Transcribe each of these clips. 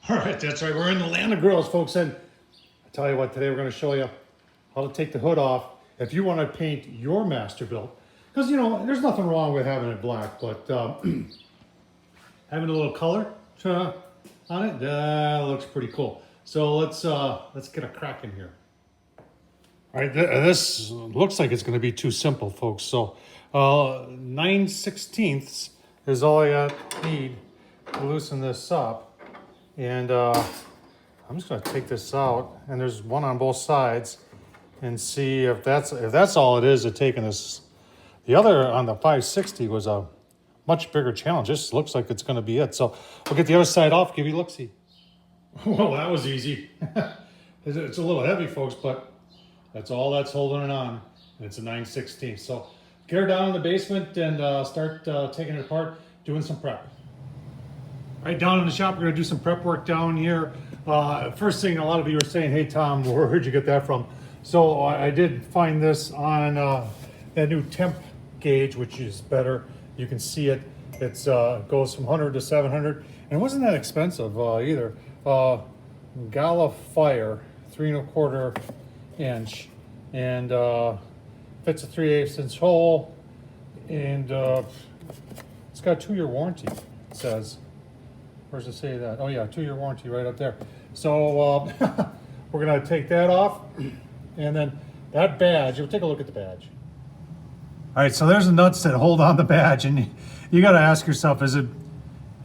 All right, that's right. We're in the land of grills, folks. And I tell you what, today we're going to show you how to take the hood off if you want to paint your Masterbuilt. Because, you know, there's nothing wrong with having it black, but having a little color on it, looks pretty cool. So let's get a crack in here. All right, this looks like it's going to be too simple, folks. So 9/16 is all I need to loosen this up. And I'm just going to take this out, and there's one on both sides, and see if that's all it is of taking this. The other on the 560 was a much bigger challenge. This looks like it's going to be it. So we'll get the other side off, give you a look-see. Well, that was easy. It's a little heavy, folks, but that's all that's holding it on. And it's a 9/16. So get her down in the basement and start taking it apart, doing some prep. Right, down in the shop, we're going to do some prep work down here. First thing, a lot of you are saying, hey, Tom, where'd you get that from? So I did find this on that new Temp gauge, which is better. You can see it. It goes from 100 to 700. And it wasn't that expensive either. Gala Fire, 3 1/4 inch. And fits a 3/8 inch hole. And it's got a 2-year warranty, it says. Where's it say that? Oh yeah, 2-year warranty right up there. So we're gonna take that off, and then that badge, you'll take a look at the badge. All right, so there's the nuts that hold on the badge, and you gotta ask yourself, do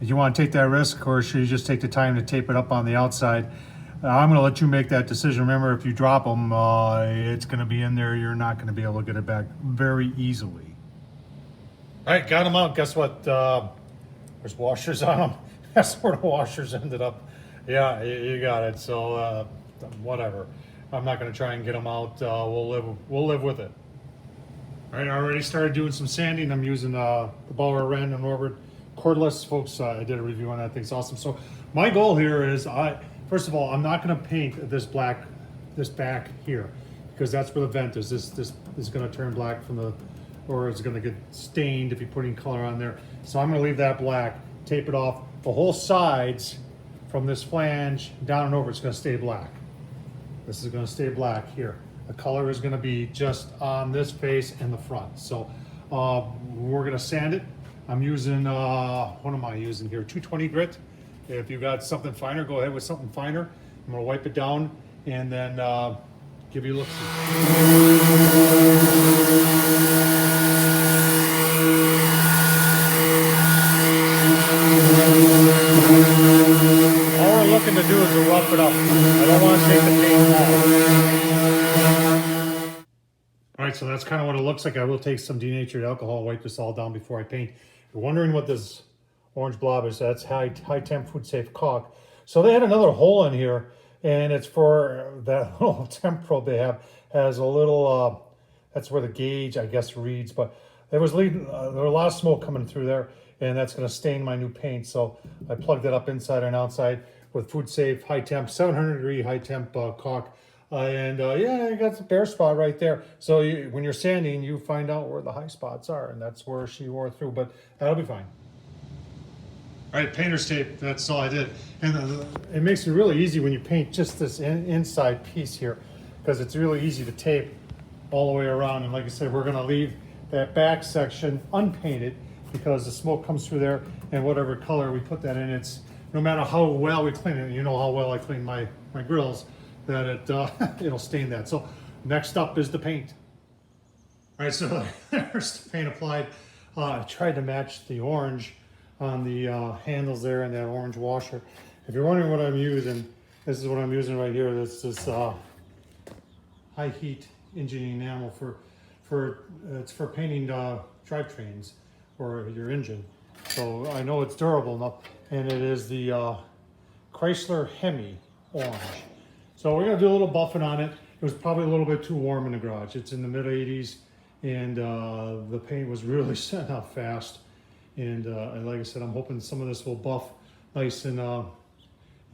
you wanna take that risk, or should you just take the time to tape it up on the outside? I'm gonna let you make that decision. Remember, if you drop them, it's gonna be in there. You're not gonna be able to get it back very easily. All right, got them out. Guess what? There's washers on them. That's where the washers ended up. Yeah, you got it. So whatever. I'm not going to try and get them out. We'll live with it. All right, I already started doing some sanding. I'm using the Bauer Random Orbit cordless, folks. I did a review on that. Thing's awesome. So my goal here is, first of all, I'm not going to paint this back here, because that's where the vent is. This is going to turn black or it's going to get stained if you put any color on there. So I'm going to leave that black, tape it off. The whole sides from this flange down and over, it's going to stay black. This is going to stay black here. The color is going to be just on this face and the front. So we're going to sand it. I'm using, what am I using here? 220 grit. If you got something finer, go ahead with something finer. I'm going to wipe it down and then give you a look. All we're looking to do is to rough it up. I don't want to take the paint off. All right, so that's kind of what it looks like. I will take some denatured alcohol, wipe this all down before I paint. If you're wondering what this orange blob is, that's high temp food safe caulk. So they had another hole in here, and it's for that little temp probe they have. Has a little, that's where the gauge, I guess, reads, but there was there was a lot of smoke coming through there, and that's going to stain my new paint. So I plugged it up inside and outside with food safe high temp, 700 degree high temp caulk. Yeah, you got the bare spot right there. So when you're sanding, you find out where the high spots are, and that's where she wore through, but that'll be fine. All right, painter's tape, that's all I did. And it makes it really easy when you paint just this inside piece here, because it's really easy to tape all the way around. And like I said, we're gonna leave that back section unpainted, because the smoke comes through there, and whatever color we put that in, it's no matter how well we clean it, you know how well I clean my grills, that it'll stain that. So next up is the paint. All right, so there's the paint applied. I tried to match the orange on the handles there and that orange washer. If you're wondering what I'm using, this is what I'm using right here. This is high heat engineering enamel it's for painting drivetrains or your engine. So I know it's durable enough, and it is the Chrysler Hemi orange. So we're gonna do a little buffing on it. It was probably a little bit too warm in the garage. It's in the mid 80s, and the paint was really setting up fast. And like I said, I'm hoping some of this will buff nice and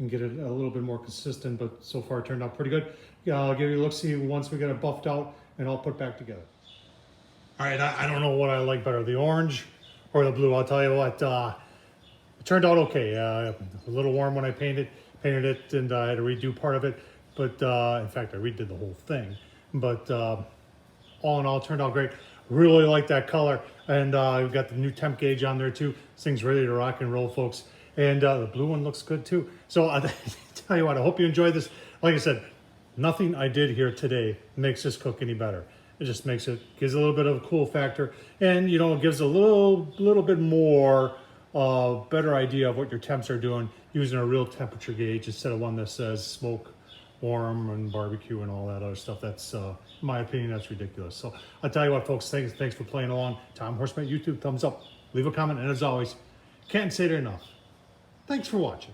get it a little bit more consistent, but so far it turned out pretty good. I'll give you a look-see once we get it buffed out, and I'll put it back together. All right, I don't know what I like better, the orange or the blue. I'll tell you what, it turned out okay. A little warm when I painted, painted it, and I had to redo part of it. But in fact, I redid the whole thing. But all in all, it turned out great. Really like that color. And we've got the new temp gauge on there too. This thing's ready to rock and roll, folks. And the blue one looks good too. So I tell you what, I hope you enjoyed this. Like I said, nothing I did here today makes this cook any better. It just makes it, gives a little bit of a cool factor. And, you know, it gives a little bit more better idea of what your temps are doing using a real temperature gauge instead of one that says smoke, warm, and barbecue and all that other stuff. That's, in my opinion, that's ridiculous. So I'll tell you what, folks, thanks for playing along. Tom Horseman YouTube, thumbs up, leave a comment, and as always, can't say it enough. Thanks for watching.